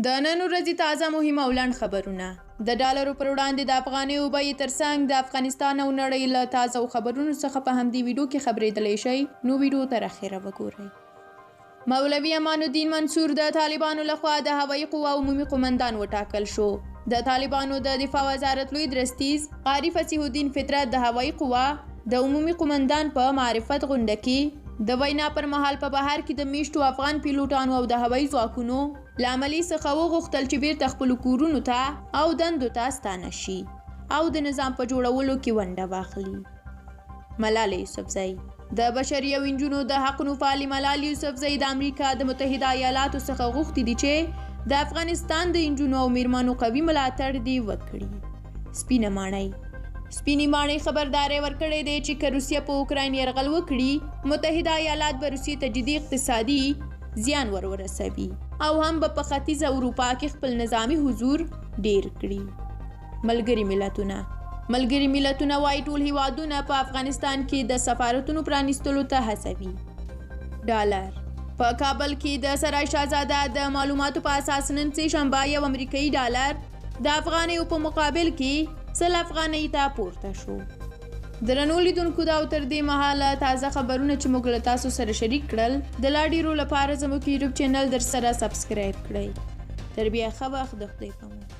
د نن ورځې تازه مهمه او لنډ خبرونه د ډالرو پر وړاندې د افغانیو بیې ترڅنګ د افغانستان او نړۍ له تازه خبرونو څخه په همدې ویډیو کې خبرېدلی شئ. نو ویډیو تر اخره وګورئ. مولوي امان الدین منصور د طالبانو لخوا د هوایي قوا عمومي قومندان وټاکل شو. د طالبانو د دفاع وزارت لوی درستیز قاری فصیح الدین فطرت د هوایي قوا د عمومي قومندان په معرفت غونډه کې د وینا پر مهال په بهر کې د میشتو افغان پیلوټانو او د هوایي ځواکونو له عملي څخه وغوښتل چې بیرته خپلو کورونو ته او دندو ته ستانه شي او د نظام په جوړولو کې ونډه واخلي. ملالۍ یوسفزۍ د بشري او نجونو د حقونو پالې ملالۍ یوسفزۍ د امریکا د متحده ایالاتو څخه غوښتي دي چې د افغانستان د نجونو او میرمنو قوي ملاتړ دې وکړي. سپینه ماڼۍ سپینې ماڼۍ خبرداری ورکړی دی چې که روسیه په اوکراین یرغل وکړي متحده ایالات به روسیې ته جدي اقتصادي زیان ورسوي او هم به په ختیځه اروپا کې خپل نظامي حضور ډیر کړي. ملګري ملتونه وایي ټول هیوادونه په افغانستان کې د سفارتونو پرانیستلو ته هڅوي. ډالر په کابل کې د سرای شهزاده د معلوماتو په اساس نن سه شنبه یو امریکایي ډالر د افغانیو په مقابل کې 100 افغانۍ ته پورته شو. درنو لیدونکو دا او تر دې مهاله تازه خبرونه چې موږ له تاسو سره شریک کړل د لا ډیرو لپاره زموږ یوټیوب چینل در سره سبسکرایب کړئ. تر بیا ښه وخت د خدای په امان.